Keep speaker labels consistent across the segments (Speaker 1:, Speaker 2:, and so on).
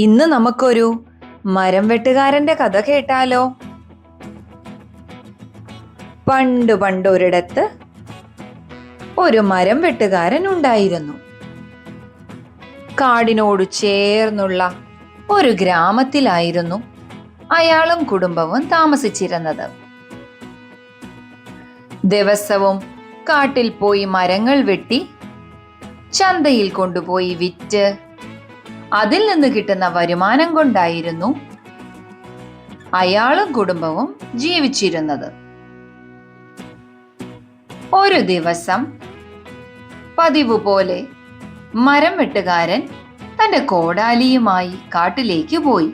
Speaker 1: ഇന്ന് നമുക്കൊരു മരം വെട്ടുകാരന്റെ കഥ കേട്ടാലോ? പണ്ട് പണ്ടൊരിടത്ത് ഒരു മരം വെട്ടുകാരൻ ഉണ്ടായിരുന്നു. കാടിനോട് ചേർന്നുള്ള ഒരു ഗ്രാമത്തിലായിരുന്നു അയാളും കുടുംബവും താമസിച്ചിരുന്നത്. ദിവസവും കാട്ടിൽ പോയി മരങ്ങൾ വെട്ടി ചന്തയിൽ കൊണ്ടുപോയി വിറ്റ് അതിൽ നിന്ന് കിട്ടുന്ന വരുമാനം കൊണ്ടായിരുന്നു അയാളും കുടുംബവും ജീവിച്ചിരുന്നത്. ഒരു ദിവസം പതിവ് പോലെ മരം വെട്ടുകാരൻ തന്റെ കോടാലിയുമായി കാട്ടിലേക്ക് പോയി.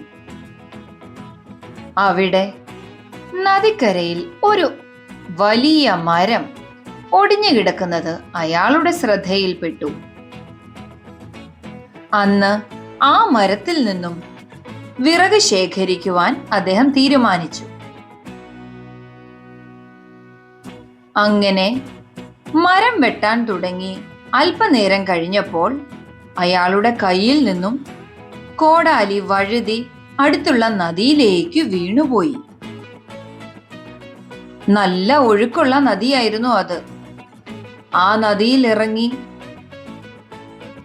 Speaker 1: അവിടെ നദിക്കരയിൽ ഒരു വലിയ മരം ഒടിഞ്ഞു കിടക്കുന്നത് അയാളുടെ ശ്രദ്ധയിൽപ്പെട്ടു. അന്ന് ആ മരത്തിൽ നിന്നും വിറക് ശേഖരിക്കുവാൻ അദ്ദേഹം തീരുമാനിച്ചു. അങ്ങനെ മരം വെട്ടാൻ തുടങ്ങി അല്പനേരം കഴിഞ്ഞപ്പോൾ അയാളുടെ കയ്യിൽ നിന്നും കോടാലി വഴുതി അടുത്തുള്ള നദിയിലേക്ക് വീണുപോയി. നല്ല ഒഴുക്കുള്ള നദിയായിരുന്നു അത്. ആ നദിയിൽ ഇറങ്ങി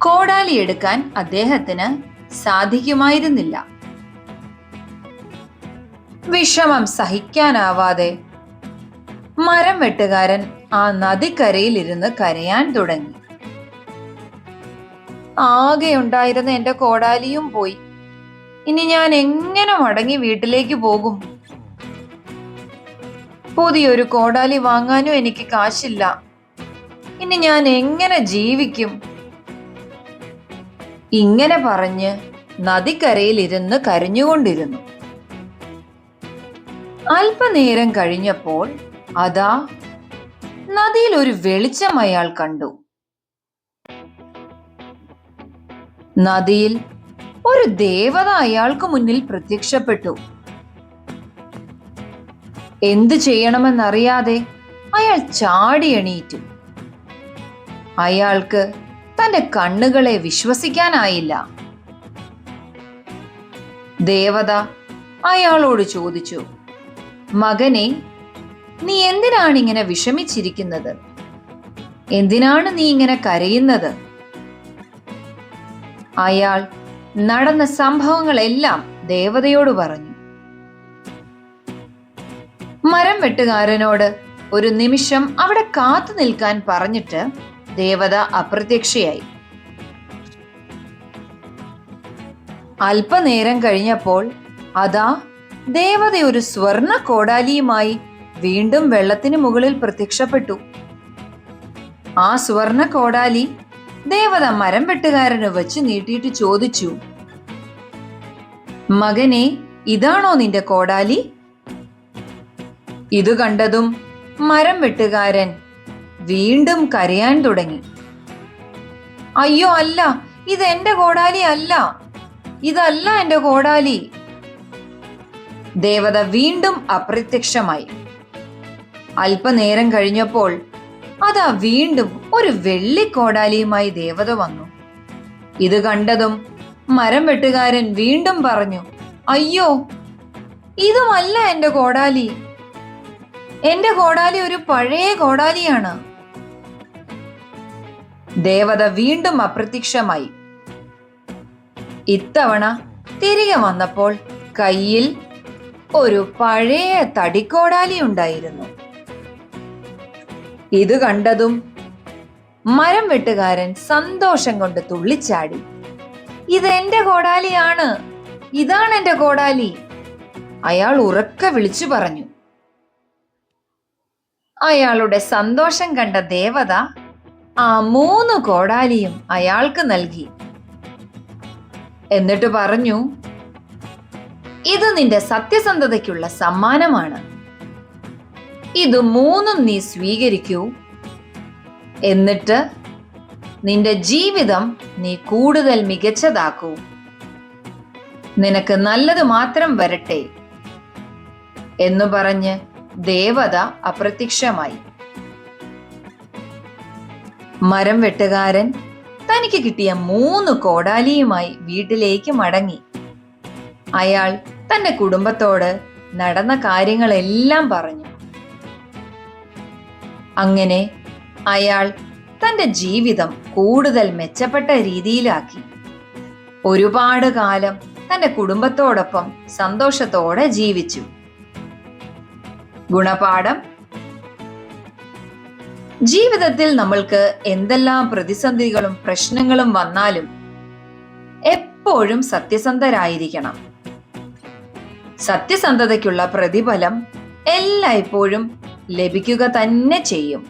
Speaker 1: കോടാലി എടുക്കാൻ അദ്ദേഹത്തിന് സാധിക്കുമായിരുന്നില്ല. വിഷമം സഹിക്കാനാവാതെ മരം വെട്ടുകാരൻ ആ നദിക്കരയിൽ ഇരുന്ന് കരയാൻ തുടങ്ങി. ആകെ ഉണ്ടായിരുന്ന എന്റെ കോടാലിയും പോയി. ഇനി ഞാൻ എങ്ങനെ മടങ്ങി വീട്ടിലേക്ക് പോകും? പുതിയൊരു കോടാലി വാങ്ങാനും എനിക്ക് കാശില്ല. ഇനി ഞാൻ എങ്ങനെ ജീവിക്കും? ഇങ്ങനെ പറഞ്ഞ് നദിക്കരയിൽ ഇരുന്ന് കരഞ്ഞുകൊണ്ടിരുന്നു. അല്പനേരം കഴിഞ്ഞപ്പോൾ അതാ നദിയിൽ ഒരു വെളിച്ചം അയാൾ കണ്ടു. നദിയിൽ ഒരു ദേവത അയാൾക്ക് മുന്നിൽ പ്രത്യക്ഷപ്പെട്ടു. എന്തു ചെയ്യണമെന്നറിയാതെ അയാൾ ചാടി എണീറ്റു. അയാൾക്ക് തന്റെ കണ്ണുകളെ വിശ്വസിക്കാനായില്ല. ദേവത അയാളോട് ചോദിച്ചു, മകനെ, നീ എന്തിനാണ് ഇങ്ങനെ വിഷമിച്ചിരിക്കുന്നത്? എന്തിനാണ് നീ ഇങ്ങനെ കരയുന്നത്? അയാൾ നടന്ന സംഭവങ്ങളെല്ലാം ദേവതയോട് പറഞ്ഞു. മരം വെട്ടുകാരനോട് ഒരു നിമിഷം അവിടെ കാത്തു നിൽക്കാൻ പറഞ്ഞിട്ട് ദേവത അപ്രത്യക്ഷയായി. അല്പനേരം കഴിഞ്ഞപ്പോൾ അതാ ദേവത ഒരു സ്വർണ കോടാലിയുമായി വീണ്ടും വെള്ളത്തിന് മുകളിൽ പ്രത്യക്ഷപ്പെട്ടു. ആ സ്വർണ കോടാലി ദേവത മരം വെട്ടുകാരന് വെച്ച് നീട്ടിയിട്ട് ചോദിച്ചു, മകനെ, ഇതാണോ നിന്റെ കോടാലി? ഇത് കണ്ടതും മരം വെട്ടുകാരൻ വീണ്ടും കരയാൻ തുടങ്ങി. അയ്യോ അല്ല, ഇത് എന്റെ കോടാലി അല്ല, ഇതല്ല എന്റെ കോടാലി. ദേവത വീണ്ടും അപ്രത്യക്ഷമായി. അല്പനേരം കഴിഞ്ഞപ്പോൾ അതാ വീണ്ടും ഒരു വെള്ളി കോടാലിയുമായി ദേവത വന്നു. ഇത് കണ്ടതും മരം വെട്ടുകാരൻ വീണ്ടും പറഞ്ഞു, അയ്യോ, ഇതുമല്ല എന്റെ കോടാലി. എന്റെ കോടാലി ഒരു പഴയ കോടാലിയാണ്. ദേവത വീണ്ടും അപ്രത്യക്ഷമായി. ഇത്തവണ തിരികെ വന്നപ്പോൾ കയ്യിൽ ഒരു പഴയ തടിക്കോടാലി ഉണ്ടായിരുന്നു. ഇത് കണ്ടതും മരം വെട്ടുകാരൻ സന്തോഷം കൊണ്ട് തുള്ളിച്ചാടി. ഇത് എന്റെ കോടാലിയാണ്, ഇതാണ് എന്റെ കോടാലി, അയാൾ ഉറക്കെ വിളിച്ചു പറഞ്ഞു. അയാളുടെ സന്തോഷം കണ്ട ദേവത ആ 3 കോടാലിയും അയാൾക്ക് നൽകി. എന്നിട്ട് പറഞ്ഞു, ഇത് നിന്റെ സത്യസന്ധതയ്ക്കുള്ള സമ്മാനമാണ്. ഇത് 3ഉം നീ സ്വീകരിക്കൂ. എന്നിട്ട് നിന്റെ ജീവിതം നീ കൂടുതൽ മികച്ചതാക്കൂ. നിനക്ക് നല്ലത് മാത്രം വരട്ടെ എന്ന് പറഞ്ഞ് ദേവത അപ്രത്യക്ഷമായി. മരം വെട്ടുകാരൻ തനിക്ക് കിട്ടിയ 3 കോടാലിയുമായി വീട്ടിലേക്ക് മടങ്ങി. അയാൾ തന്റെ കുടുംബത്തോട് നടന്ന കാര്യങ്ങളെല്ലാം പറഞ്ഞു. അങ്ങനെ അയാൾ തന്റെ ജീവിതം കൂടുതൽ മെച്ചപ്പെട്ട രീതിയിലാക്കി. ഒരുപാട് കാലം തന്റെ കുടുംബത്തോടൊപ്പം സന്തോഷത്തോടെ ജീവിച്ചു. ഗുണപാഠം: ജീവിതത്തിൽ നമ്മൾക്ക് എന്തെല്ലാം പ്രതിസന്ധികളും പ്രശ്നങ്ങളും വന്നാലും എപ്പോഴും സത്യസന്ധരായിരിക്കണം. സത്യസന്ധതയ്ക്കുള്ള പ്രതിഫലം എല്ലായ്പ്പോഴും ലഭിക്കുക തന്നെ ചെയ്യും.